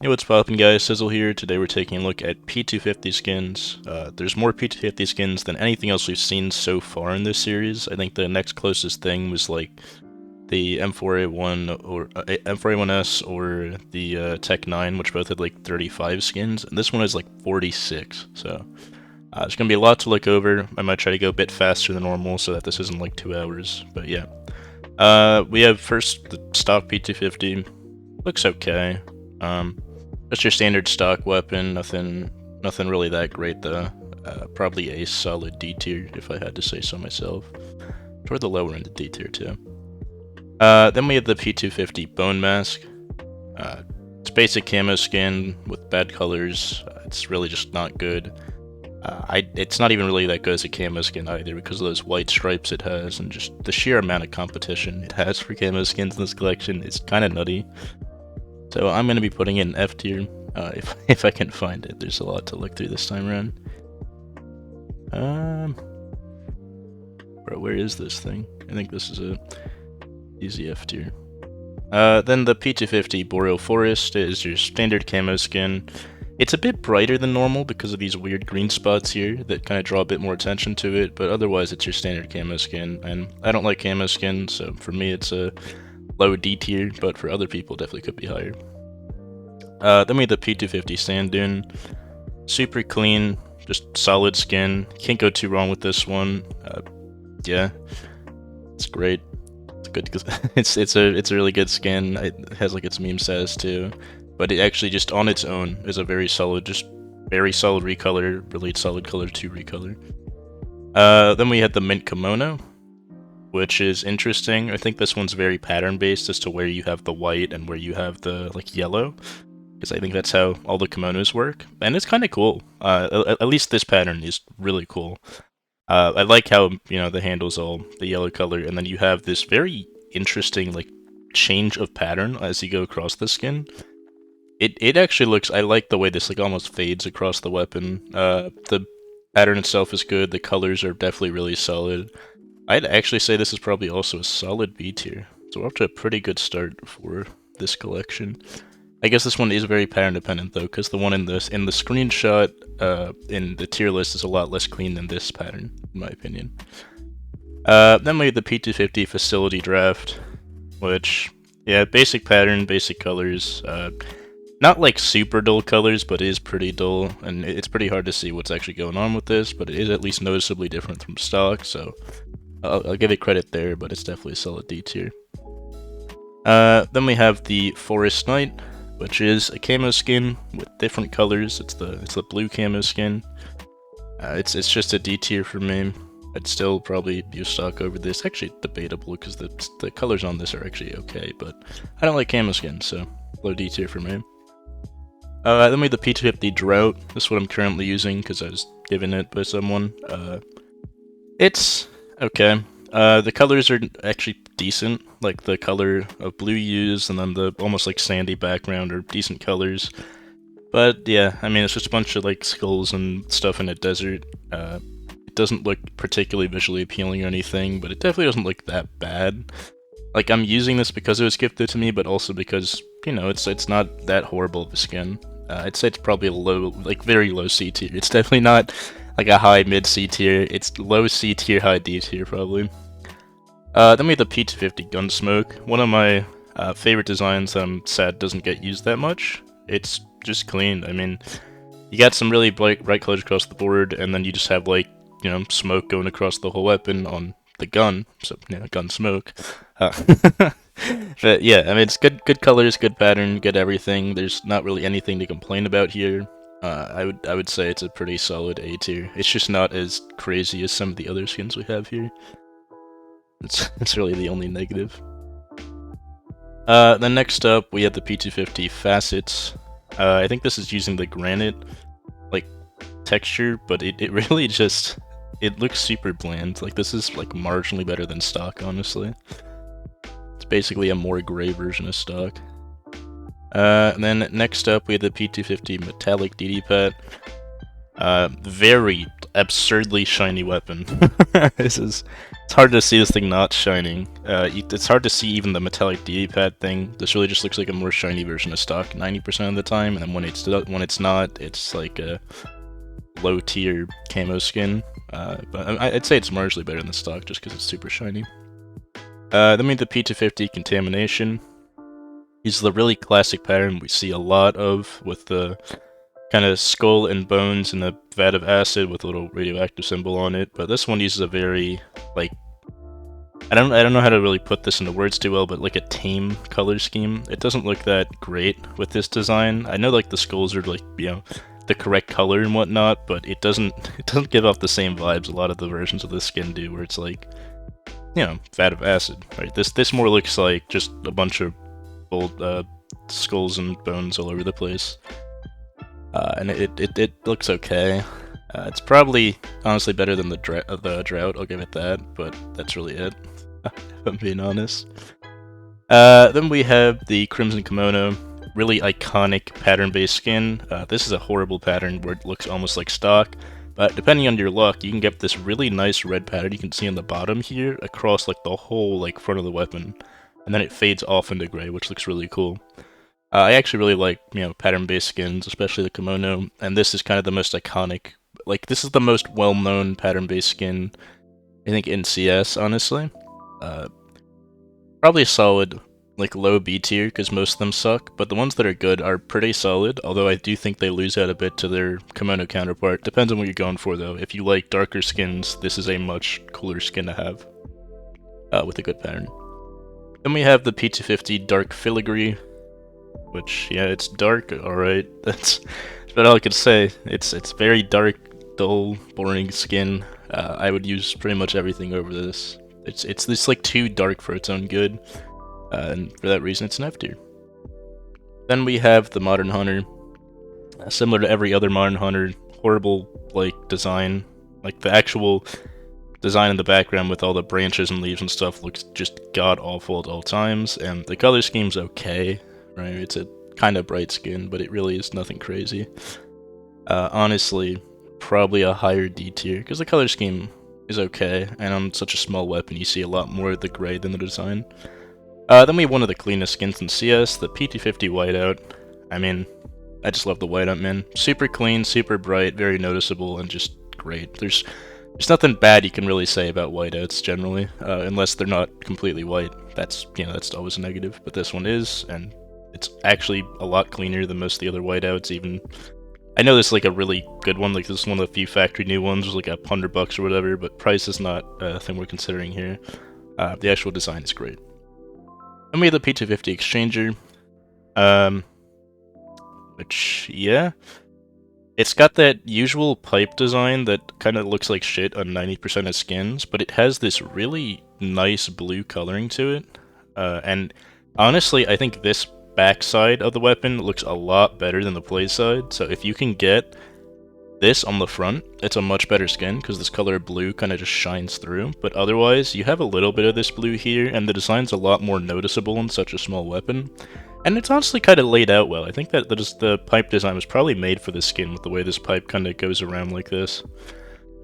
Hey, what's poppin' guys, Sizzle here. Today we're taking a look at P250 skins. There's more P250 skins than anything else we've seen so far in this series. I think the next closest thing was like the M4A1 or M4A1S or the Tech 9, which both had like 35 skins, and this one has like 46, so there's gonna be a lot to look over. I might try to go a bit faster than normal so that this isn't like 2 hours, but yeah. We have first the stock P250. Looks okay. Just your standard stock weapon, nothing really that great though. Probably a solid D tier if I had to say so myself. Toward the lower end of D tier too. Then we have the P250 Bone Mask. It's basic camo skin with bad colors. It's really just not good. It's not even really that good as a camo skin either because of those white stripes it has and just the sheer amount of competition it has for camo skins in this collection. It's kind of nutty. So I'm going to be putting it in F tier, if I can find it. There's a lot to look through this time around. Bro, where is this thing? I think this is a easy F tier. Then the P250 Boreal Forest is your standard camo skin. It's a bit brighter than normal because of these weird green spots here that kind of draw a bit more attention to it, but otherwise it's your standard camo skin, and I don't like camo skin, so for me it's a low D tier, but for other people definitely could be higher. Then we have the P250 Sand Dune. Super clean, just solid skin. Can't go too wrong with this one. Yeah, it's great. It's good because it's a really good skin. It has like its meme status too, but it actually just on its own is a very solid recolor, really solid color to recolor. Then we had the Mint Kimono, which is interesting. I think this one's very pattern based as to where you have the white and where you have the like yellow, because I think that's how all the kimonos work, and it's kind of cool. At least this pattern is really cool. I like how, you know, the handle's all the yellow color, and then you have this very interesting like change of pattern as you go across the skin. It actually looks. I like the way this like almost fades across the weapon. The pattern itself is good. The colors are definitely really solid. I'd actually say this is probably also a solid B tier. So we're off to a pretty good start for this collection. I guess this one is very pattern dependent though, because the one in the screenshot in the tier list is a lot less clean than this pattern, in my opinion. Then we have the P250 Facility Draft, which, yeah, basic pattern, basic colors. Not like super dull colors, but it is pretty dull, and it's pretty hard to see what's actually going on with this, but it is at least noticeably different from stock, so I'll give it credit there, but it's definitely a solid D tier. Then we have the Forest Knight, which is a camo skin with different colors. It's the blue camo skin. It's just a D tier for me. I'd still probably use stock over this. Actually, debatable because the colors on this are actually okay, but I don't like camo skins, so low D tier for me. Then we have the P250 Drought. This is what I'm currently using because I was given it by someone. It's okay. The colors are actually decent, like the color of blue used and then the almost like sandy background are decent colors. But yeah, I mean, it's just a bunch of like skulls and stuff in a desert. It doesn't look particularly visually appealing or anything, but it definitely doesn't look that bad. Like, I'm using this because it was gifted to me, but also because, you know, it's not that horrible of a skin. I'd say it's probably a low, like very low C tier. It's definitely not like a high mid C tier. It's low C tier, high D tier probably. Then we have the P250 Gunsmoke, one of my favorite designs that I'm sad doesn't get used that much. It's just clean. I mean, you got some really bright colors across the board, and then you just have like, you know, smoke going across the whole weapon on the gun, so yeah, gun smoke. But yeah, I mean, it's good colors, good pattern, good everything. There's not really anything to complain about here. I would say it's a pretty solid A tier. It's just not as crazy as some of the other skins we have here. It's really the only negative. Then next up, we have the P250 Facets. I think this is using the granite, like, texture, but it really just, it looks super bland. Like, this is, like, marginally better than stock, honestly. It's basically a more gray version of stock. And then next up, we have the P250 Metallic DD Pet. Very absurdly shiny weapon. It's hard to see this thing not shining. It's hard to see even the metallic D-pad thing. This really just looks like a more shiny version of stock 90% of the time, and then when it's not, it's like a low tier camo skin. But I'd say it's marginally better than stock just because it's super shiny. Then we have the P250 contamination. This is the really classic pattern we see a lot of with the kind of skull and bones in a vat of acid with a little radioactive symbol on it. But this one uses a very like I don't know how to really put this into words too well, but like a tame color scheme. It doesn't look that great with this design. I know like the skulls are like, you know, the correct color and whatnot, but it doesn't give off the same vibes a lot of the versions of this skin do, where it's like, you know, vat of acid, right? This more looks like just a bunch of old skulls and bones all over the place. And it looks okay. It's probably honestly better than the drought, I'll give it that, but that's really it, if I'm being honest. Then we have the Crimson Kimono, really iconic pattern-based skin. This is a horrible pattern where it looks almost like stock, but depending on your luck, you can get this really nice red pattern you can see on the bottom here across like the whole like front of the weapon, and then it fades off into gray, which looks really cool. I actually really like, you know, pattern-based skins, especially the kimono, and this is kind of the most iconic. Like, this is the most well-known pattern-based skin, I think, in CS, honestly. Probably a solid, like, low B tier, because most of them suck, but the ones that are good are pretty solid, although I do think they lose out a bit to their kimono counterpart. Depends on what you're going for, though. If you like darker skins, this is a much cooler skin to have, with a good pattern. Then we have the P250 Dark Filigree, which, yeah, it's dark, alright, that's about all I could say. It's very dark, dull, boring skin. I would use pretty much everything over this. It's like too dark for its own good, and for that reason it's an F tier. Then we have the Modern Hunter. Similar to every other Modern Hunter, horrible, like, design. Like, the actual design in the background with all the branches and leaves and stuff looks just god-awful at all times, and the color scheme's okay. Right, it's a kind of bright skin, but it really is nothing crazy. Honestly, probably a higher D tier, because the color scheme is okay, and on such a small weapon you see a lot more of the gray than the design. Then we have one of the cleanest skins in CS, the P250 Whiteout. I mean, I just love the Whiteout, man. Super clean, super bright, very noticeable, and just great. There's nothing bad you can really say about whiteouts generally, unless they're not completely white. That's, you know, that's always a negative, but this one is, and it's actually a lot cleaner than most of the other whiteouts, even. I know this is like a really good one, like this is one of the few factory new ones, was like $100 or whatever, but price is not a thing we're considering here. The actual design is great. And we have the P250 Exchanger, which, yeah, it's got that usual pipe design that kind of looks like shit on 90% of skins, but it has this really nice blue coloring to it, and honestly, I think this backside of the weapon looks a lot better than the play side, so if you can get this on the front, it's a much better skin, because this color blue kind of just shines through, but otherwise, you have a little bit of this blue here, and the design's a lot more noticeable in such a small weapon, and it's honestly kind of laid out well. I think that the pipe design was probably made for this skin, with the way this pipe kind of goes around like this.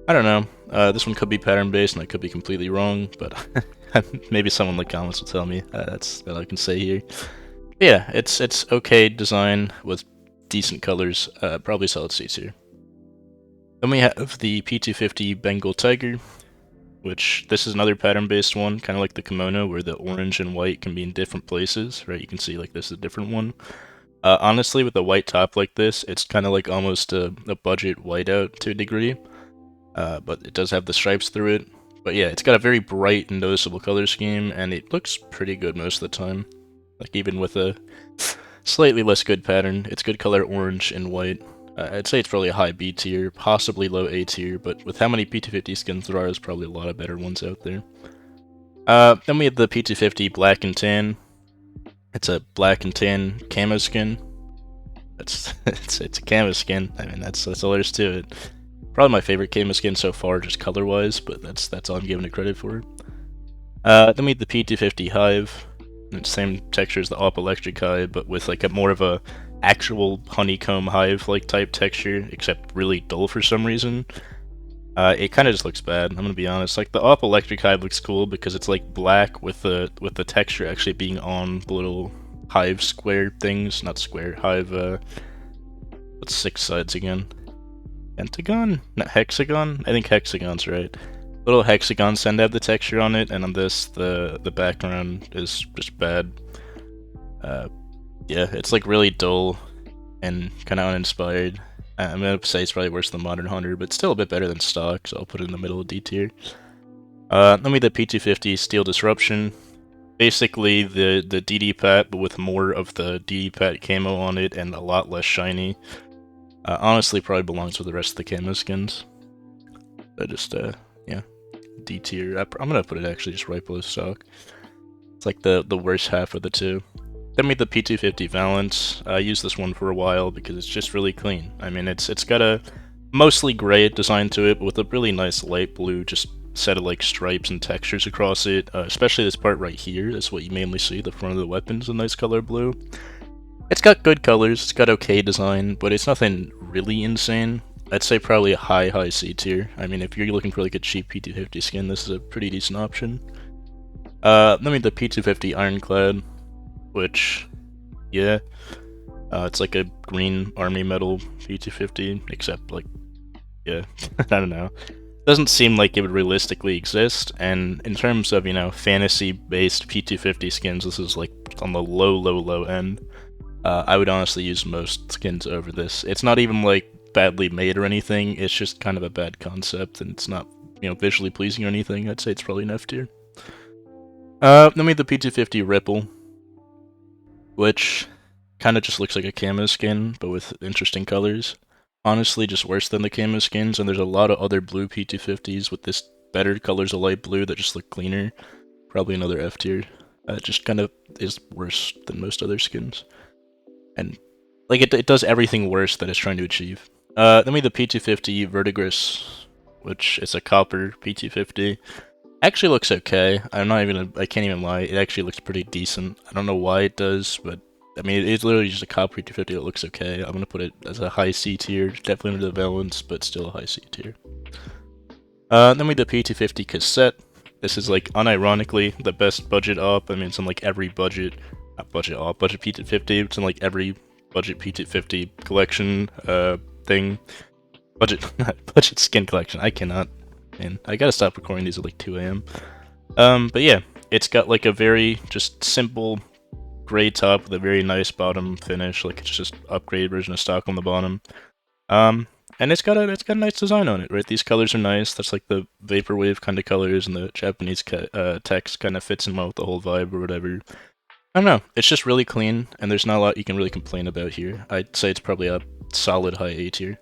I don't know, this one could be pattern-based, and I could be completely wrong, but maybe someone in the comments will tell me. That's all I can say here. But yeah, it's okay design with decent colors, probably solid C tier. Then we have the P250 Bengal Tiger, which this is another pattern-based one, kind of like the kimono, where the orange and white can be in different places, right? You can see like this is a different one. Honestly, with a white top like this, it's kind of like almost a budget whiteout to a degree, but it does have the stripes through it. But yeah, it's got a very bright and noticeable color scheme, and it looks pretty good most of the time. Like, even with a slightly less good pattern, it's good color orange and white. I'd say it's probably a high B tier, possibly low A tier, but with how many P250 skins there are, there's probably a lot of better ones out there. Then we have the P250 Black and Tan. It's a black and tan camo skin. It's a camo skin. I mean, that's all there is to it. Probably my favorite camo skin so far, just color-wise, but that's all I'm giving it credit for. Then we have the P250 Hive. It's the same texture as the Op Electric Hive, but with like a more of a actual honeycomb hive-like type texture, except really dull for some reason. It kind of just looks bad. I'm gonna be honest. Like the op electric hive looks cool because it's like black with the texture actually being on the little hive square things, not square hive. What's 6 sides again? Pentagon? Not hexagon? I think hexagon's right. Little hexagons tend to have the texture on it, and on this, the background is just bad. Yeah, it's like really dull and kind of uninspired. I'm gonna say it's probably worse than Modern Hunter, but still a bit better than stock, so I'll put it in the middle of D tier. Let me the P250 Steel Disruption. Basically the DD Pat, but with more of the DD Pat camo on it and a lot less shiny. Honestly, probably belongs with the rest of the camo skins. But just, yeah, D tier. I'm gonna put it actually just right below stock. It's like the worst half of the two. Then we the P250 Valance. I used this one for a while because it's just really clean. I mean, it's got a mostly gray design to it, but with a really nice light blue just set of like stripes and textures across it. Especially this part right here. That's what you mainly see. The front of the weapon's a nice color blue. It's got good colors. It's got okay design, but it's nothing really insane. I'd say probably a high C tier. I mean, if you're looking for like a cheap P250 skin, this is a pretty decent option. Let me the P250 Ironclad, which, yeah, it's like a green army metal P250, except like, yeah, I don't know. Doesn't seem like it would realistically exist, and in terms of, you know, fantasy-based P250 skins, this is like on the low end. I would honestly use most skins over this. It's not even like badly made or anything, it's just kind of a bad concept, and it's not, you know, visually pleasing or anything. I'd say it's probably an F tier. Then we have the P250 Ripple, which kind of just looks like a camo skin, but with interesting colors. Honestly, just worse than the camo skins, and there's a lot of other blue P250s with this better colors of light blue that just look cleaner. Probably another F tier. It just kind of is worse than most other skins. And, like, it does everything worse that it's trying to achieve. Then we have the P250 Vertigrus, which is a copper P250. Actually looks okay. I can't even lie. It actually looks pretty decent. I don't know why it does, but I mean, it's literally just a copper P250 that looks okay. I'm gonna put it as a high C tier, definitely under the valance, but still a high C tier. Then we have the P250 cassette. This is like unironically the best budget op. I mean, it's in like every budget P250. It's in like every budget P250 collection thing. Budget skin collection. I cannot. Man, I gotta stop recording these at like 2 AM. But yeah, it's got like a very just simple gray top with a very nice bottom finish. Like it's just upgraded version of stock on the bottom. And it's got a nice design on it, right? These colors are nice. That's like the vaporwave kind of colors, and the Japanese text kind of fits in well with the whole vibe or whatever. I don't know. It's just really clean, and there's not a lot you can really complain about here. I'd say it's probably a solid high A tier.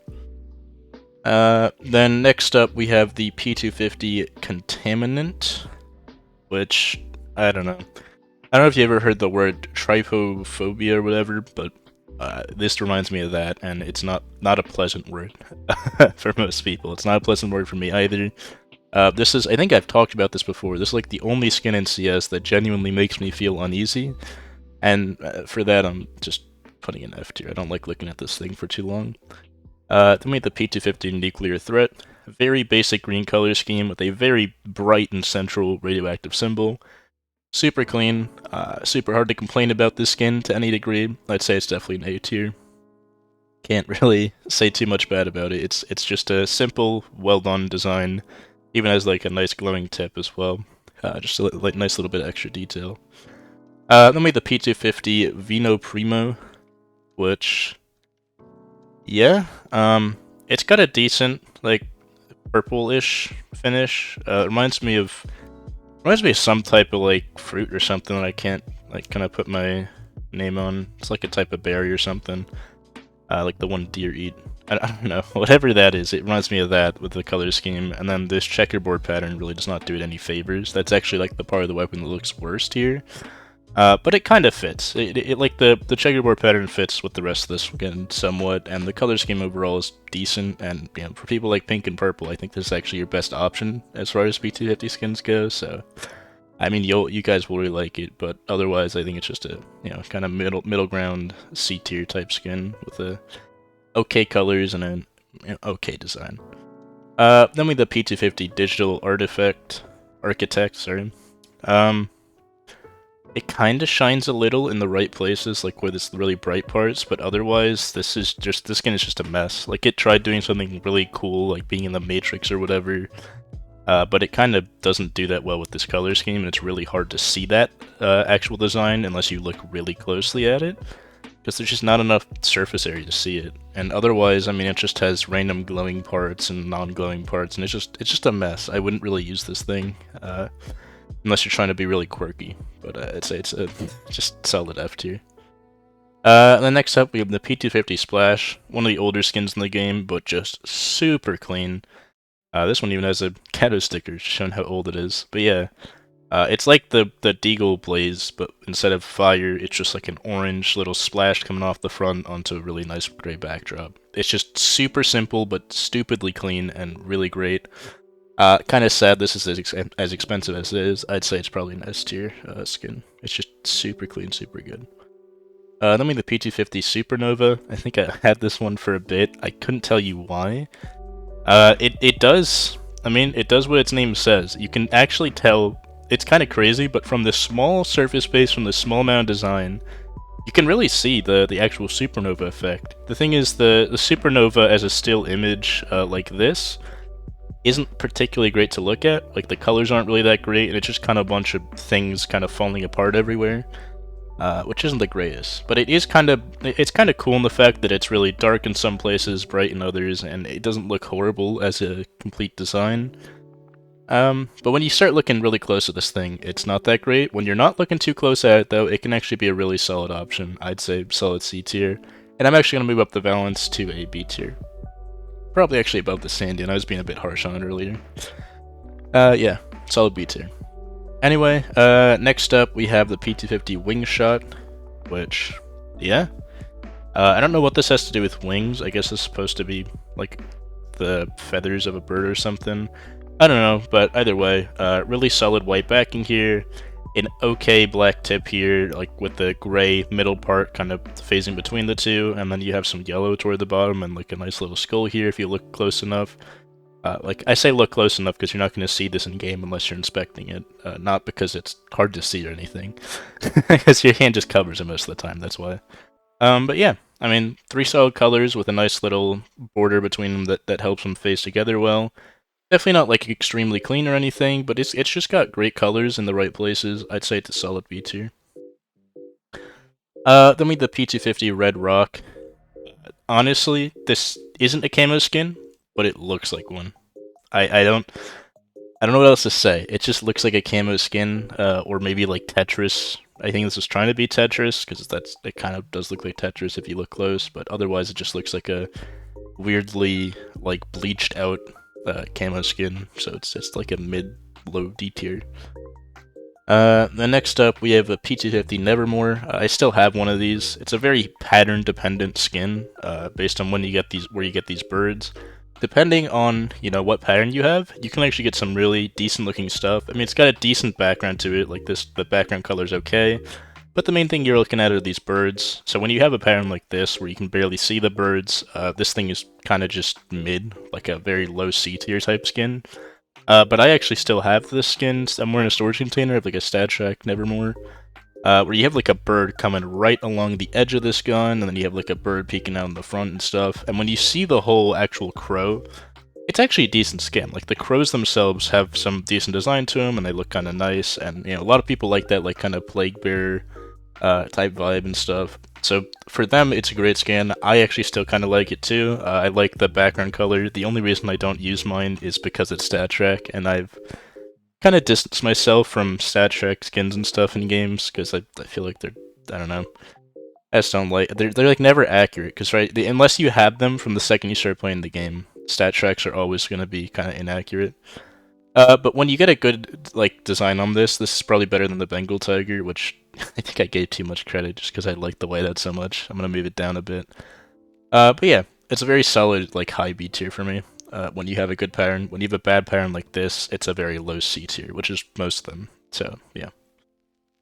Then next up we have the P250 Contaminant, which, I don't know. I don't know if you ever heard the word trypophobia or whatever, but this reminds me of that, and it's not a pleasant word for most people. It's not a pleasant word for me either. This is, I think I've talked about this before, this is like the only skin in CS that genuinely makes me feel uneasy, and for that I'm just putting an F tier. I don't like looking at this thing for too long. Then we have the P250 Nuclear Threat, a very basic green color scheme with a very bright and central radioactive symbol. Super clean, super hard to complain about this skin to any degree. I'd say it's definitely an A tier. Can't really say too much bad about it. It's just a simple, well done design. Even has like a nice glowing tip as well. Just a nice little bit of extra detail. Then we have the P250 Vino Primo, which, yeah, it's got a decent like purple-ish finish. Reminds me of some type of like fruit or something that I can't like kind of put my name on. It's like a type of berry or something, like the one deer eat. I don't know, whatever that is. It reminds me of that with the color scheme, and then this checkerboard pattern really does not do it any favors. That's actually like the part of the weapon that looks worst here. But it kind of fits. It like the checkerboard pattern fits with the rest of this skin somewhat, and the color scheme overall is decent. And you know, for people like pink and purple, I think this is actually your best option as far as P250 skins go. So I mean, you guys will really like it, but otherwise, I think it's just a kind of middle ground C tier type skin with a okay colors and an okay design. Then we have the P250 digital architect. Sorry. Um, it kind of shines a little in the right places, like where there's really bright parts, but otherwise, this skin is just a mess. Like, it tried doing something really cool, like being in the Matrix or whatever, but it kind of doesn't do that well with this color scheme, and it's really hard to see that actual design unless you look really closely at it, because there's just not enough surface area to see it. And otherwise, I mean, it just has random glowing parts and non-glowing parts, and it's just a mess. I wouldn't really use this thing. Unless you're trying to be really quirky, but I'd say it's a just solid F tier. And then next up we have the P250 Splash, one of the older skins in the game, but just super clean. This one even has a Kato sticker, showing how old it is. But yeah, it's like the Deagle Blaze, but instead of fire, it's just like an orange little splash coming off the front onto a really nice gray backdrop. It's just super simple, but stupidly clean and really great. Kind of sad this is as expensive as it is. I'd say it's probably an S tier skin. It's just super clean, super good. Then we have the P250 Supernova. I think I had this one for a bit. I couldn't tell you why. It does. I mean, it does what its name says. You can actually tell. It's kind of crazy, but from this small surface space, from this small amount of design, you can really see the actual supernova effect. The thing is, the supernova as a still image like this isn't particularly great to look at. Like, the colors aren't really that great, and it's just kind of a bunch of things kind of falling apart everywhere, which isn't the greatest. But it's kind of cool in the fact that it's really dark in some places, bright in others, and it doesn't look horrible as a complete design. But when you start looking really close at this thing, it's not that great. When you're not looking too close at it, though, it can actually be a really solid option. I'd say solid C tier. And I'm actually going to move up the valance to a B tier. Probably actually above the Sandy, and I was being a bit harsh on it earlier. Yeah, solid B tier. Anyway, next up we have the P250 Wingshot, which, yeah. I don't know what this has to do with wings. I guess it's supposed to be, like, the feathers of a bird or something. I don't know, but either way, really solid white backing here. An okay black tip here, like with the gray middle part kind of phasing between the two, and then you have some yellow toward the bottom and like a nice little skull here if you look close enough. Like, I say look close enough because you're not going to see this in game unless you're inspecting it, not because it's hard to see or anything, because your hand just covers it most of the time, that's why. But yeah, I mean, 3 solid colors with a nice little border between them that helps them phase together well. Definitely not like extremely clean or anything, but it's just got great colors in the right places. I'd say it's a solid B tier. Then we have the P250 Red Rock. Honestly, this isn't a camo skin, but it looks like one. I don't know what else to say. It just looks like a camo skin, or maybe like Tetris. I think this was trying to be Tetris because it kind of does look like Tetris if you look close, but otherwise it just looks like a weirdly like bleached out camo skin, so it's like a mid-low D tier. Then next up we have a P250 Nevermoor. I still have one of these. It's a very pattern-dependent skin, based on where you get these birds. Depending on, what pattern you have, you can actually get some really decent-looking stuff. I mean, it's got a decent background to it, like the background color's okay, but the main thing you're looking at are these birds. So when you have a pattern like this, where you can barely see the birds, this thing is kind of just mid, like a very low C tier type skin. But I actually still have this skin somewhere in a storage container of like a Stat Shack Nevermoor, where you have like a bird coming right along the edge of this gun, and then you have like a bird peeking out in the front and stuff. And when you see the whole actual crow, it's actually a decent skin. Like, the crows themselves have some decent design to them, and they look kind of nice. And a lot of people like that, like, kind of plague bear type vibe and stuff. So for them, it's a great skin. I actually still kind of like it too. I like the background color. The only reason I don't use mine is because it's Stat Shack, and I've kind of distanced myself from Stat Shack skins and stuff in games because I feel like I don't know. I just don't like. They're like never accurate because unless you have them from the second you start playing the game, Stat Shacks are always going to be kind of inaccurate. But when you get a good design on this is probably better than the Bengal Tiger, which I think I gave too much credit just because I like the whiteout so much. I'm gonna move it down a bit. But yeah, it's a very solid high B tier for me. When you have a good pattern, when you have a bad pattern like this, it's a very low C tier, which is most of them. So, yeah.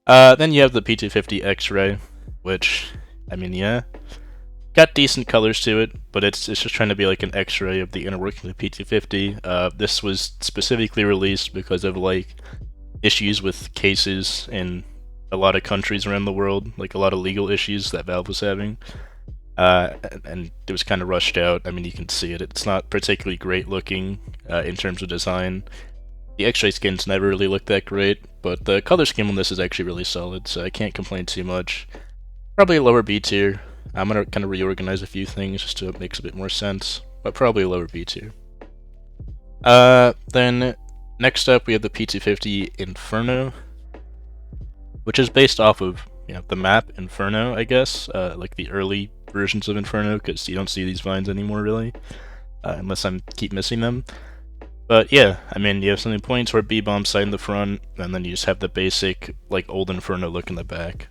Then you have the P250 X-ray, which, I mean, yeah, got decent colors to it, but it's just trying to be like an X-ray of the inner working of the P250. This was specifically released because of, like, issues with cases in a lot of countries around the world, like a lot of legal issues that Valve was having. And it was kind of rushed out. I mean, you can see it. It's not particularly great looking in terms of design. The X-ray skins never really looked that great, but the color scheme on this is actually really solid, so I can't complain too much. Probably a lower B tier. I'm gonna kind of reorganize a few things just so it makes a bit more sense, but probably a lower B tier. Then next up we have the P250 Inferno, which is based off of the map Inferno, I guess, like the early versions of Inferno, because you don't see these vines anymore really, unless I keep missing them. But yeah, I mean, you have something pointing toward B-bomb sight in the front, and then you just have the basic, like, old Inferno look in the back.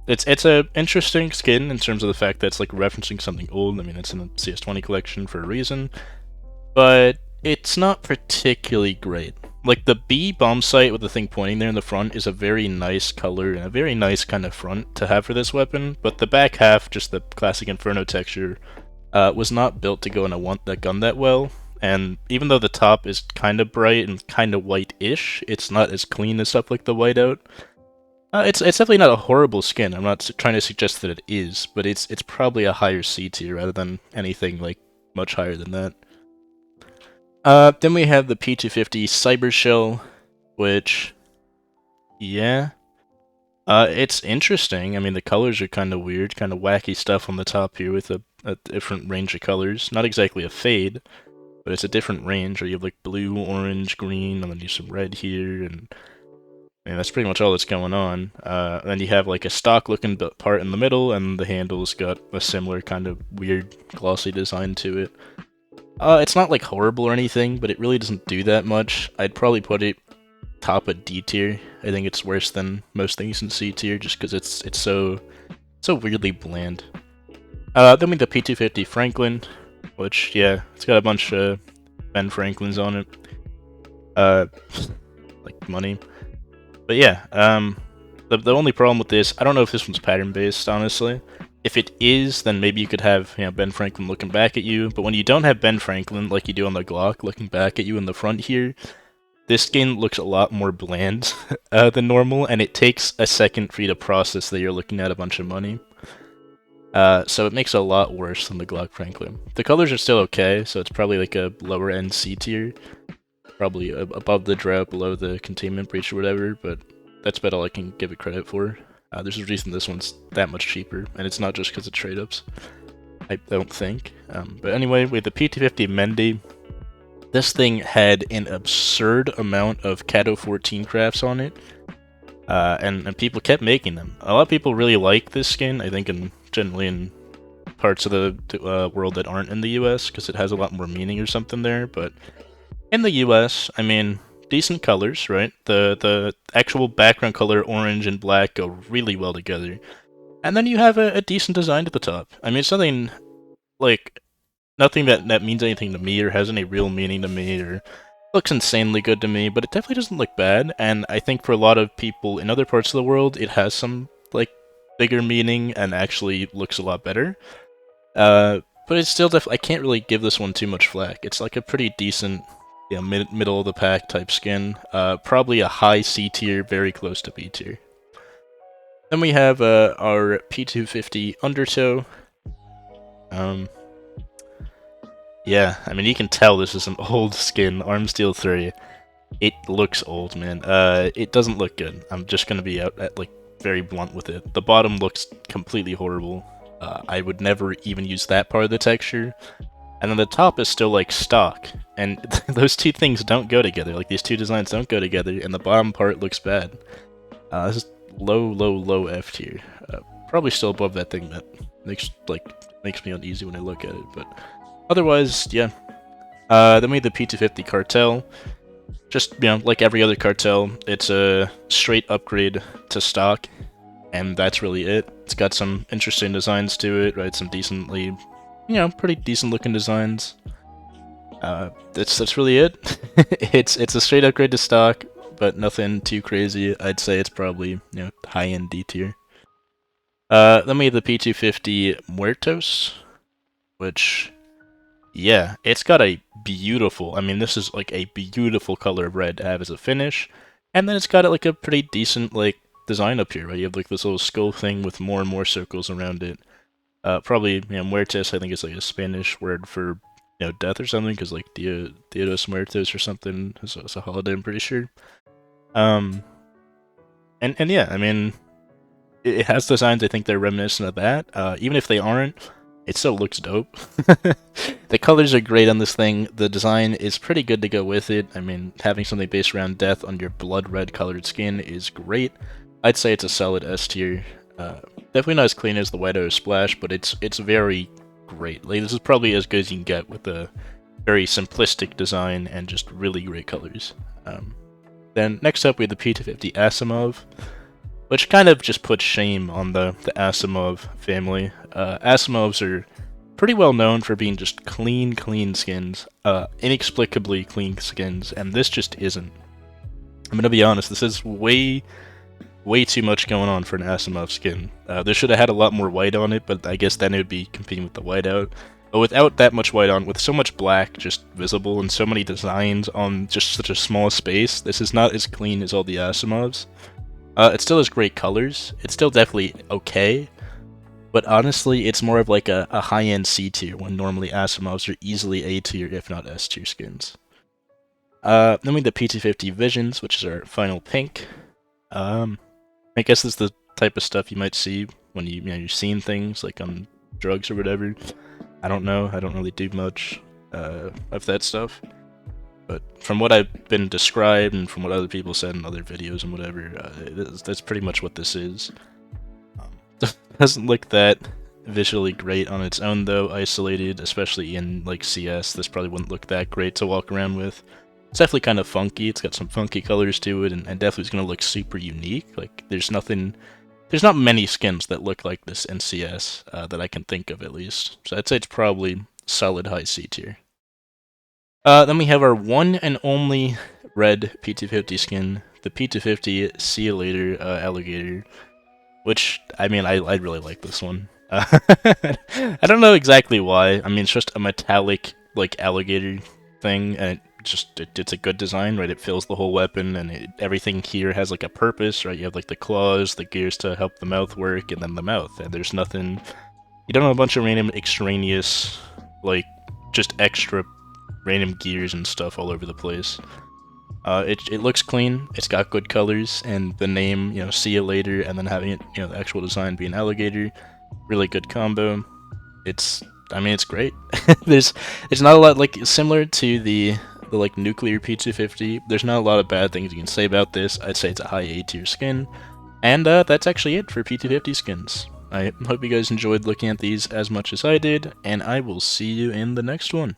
It's a interesting skin in terms of the fact that it's, like, referencing something old. I mean, it's in the CS20 collection for a reason, but it's not particularly great. Like, the B-bomb sight with the thing pointing there in the front is a very nice color and a very nice kind of front to have for this weapon, but the back half, just the classic Inferno texture, was not built to go in a gun that well. And even though the top is kind of bright and kind of white-ish, it's not as clean as stuff like the whiteout. It's definitely not a horrible skin. I'm not trying to suggest that it is, but it's probably a higher C tier rather than anything like much higher than that. Then we have the P250 cybershow, which, yeah, it's interesting. I mean, the colors are kind of weird, kind of wacky stuff on the top here with a different range of colors. Not exactly a fade, but it's a different range, where you have like blue, orange, green, and then you have some red here, and that's pretty much all that's going on. Then you have like a stock-looking part in the middle, and the handle's got a similar kind of weird, glossy design to it. It's not like horrible or anything, but it really doesn't do that much. I'd probably put it top of D tier. I think it's worse than most things in C tier, just because it's so weirdly bland. Then we have the P250 Franklin, which, yeah, it's got a bunch of Ben Franklins on it. Like money. But yeah, the only problem with this, I don't know if this one's pattern-based, honestly. If it is, then maybe you could have Ben Franklin looking back at you, but when you don't have Ben Franklin, like you do on the Glock, looking back at you in the front here, this skin looks a lot more bland than normal, and it takes a second for you to process that you're looking at a bunch of money. So it makes it a lot worse than the Glock Franklin. The colors are still okay, so it's probably like a lower end C tier. Probably above the drought, below the containment breach or whatever, but that's about all I can give it credit for. There's a reason this one's that much cheaper, and it's not just because of trade-ups. I don't think. But anyway, with the P250 Mendy, this thing had an absurd amount of Cato 14 crafts on it, and people kept making them. A lot of people really like this skin, I think generally in parts of the world that aren't in the US, because it has a lot more meaning or something there, but in the US, I mean, decent colors, right? The actual background color, orange and black, go really well together. And then you have a decent design at the top. I mean, it's something, like, nothing that means anything to me or has any real meaning to me or looks insanely good to me, but it definitely doesn't look bad, and I think for a lot of people in other parts of the world, it has some, like, bigger meaning and actually looks a lot better. But it's still I can't really give this one too much flack. It's like a pretty decent, middle of the pack type skin. Probably a high C tier, very close to B tier. Then we have our P250 Undertow. Yeah, I mean, you can tell this is an old skin, Arm Steel 3. It looks old, man. It doesn't look good. I'm just gonna be like very blunt with it. The bottom looks completely horrible. I would never even use that part of the texture. And then the top is still like stock, and those two things don't go together. Like, these two designs don't go together, and the bottom part looks bad. This is low F tier. Probably still above that thing that makes me uneasy when I look at it, but otherwise, yeah. Then we have the P250 Cartel. Just, like every other Cartel, it's a straight upgrade to stock, and that's really it. It's got some interesting designs to it, right? Some decently, pretty decent looking designs. That's really it. It's a straight upgrade to stock, but nothing too crazy. I'd say it's probably, high-end D tier. Then we have the P250 Muertos, which, yeah, it's got a beautiful, I mean, this is like a beautiful color of red to have as a finish, and then it's got like a pretty decent, like, design up here, right? You have like this little skull thing with more and more circles around it. Probably, muertos, I think is like a Spanish word for, death or something, because like Dia de los Muertos or something is a holiday, I'm pretty sure. And yeah, I mean, it has designs, I think they're reminiscent of that. Even if they aren't, it still looks dope. The colors are great on this thing. The design is pretty good to go with it. I mean, having something based around death on your blood red colored skin is great. I'd say it's a solid S tier. Definitely not as clean as the whiteout splash, but it's very great. Like, this is probably as good as you can get with a very simplistic design and just really great colors. Then next up we have the P250 Asimov, which kind of just puts shame on the Asimov family. Asimovs are pretty well known for being just clean skins, inexplicably clean skins, and this just isn't. I'm gonna be honest, this is way too much going on for an Asimov skin. This should have had a lot more white on it, but I guess then it would be competing with the whiteout. But without that much white on, with so much black just visible and so many designs on just such a small space, this is not as clean as all the Asimovs. It still has great colors. It's still definitely okay, but honestly, it's more of like a high-end C tier, when normally Asimovs are easily A tier, if not S tier skins. Then we have the P250 Visions, which is our final pink. I guess this is the type of stuff you might see when you're seeing things like on drugs or whatever. I don't know. I don't really do much of that stuff. But from what I've been described and from what other people said in other videos and whatever, that's pretty much what this is. Doesn't look that visually great on its own though, isolated, especially in like CS. This probably wouldn't look that great to walk around with. It's definitely kind of funky. It's got some funky colors to it, and definitely is going to look super unique. Like, there's not many skins that look like this in CS that I can think of, at least. So I'd say it's probably solid high C tier. Then we have our one and only red P250 skin, the P250 See You Later Alligator, which, I mean, I really like this one. I don't know exactly why. I mean, it's just a metallic, like, alligator thing, and it's a good design, right? It fills the whole weapon, and everything here has like a purpose, right? You have like the claws, the gears to help the mouth work, and then the mouth. And there's nothing. You don't have a bunch of random extraneous, like just extra random gears and stuff all over the place. It looks clean. It's got good colors, and the name, See You Later, and then having it, the actual design be an alligator, really good combo. I mean, it's great. There's not a lot, like, similar to the like nuclear P250. There's not a lot of bad things you can say about this. I'd say it's a high A tier skin, and that's actually it for P250 skins. I hope you guys enjoyed looking at these as much as I did, and I will see you in the next one.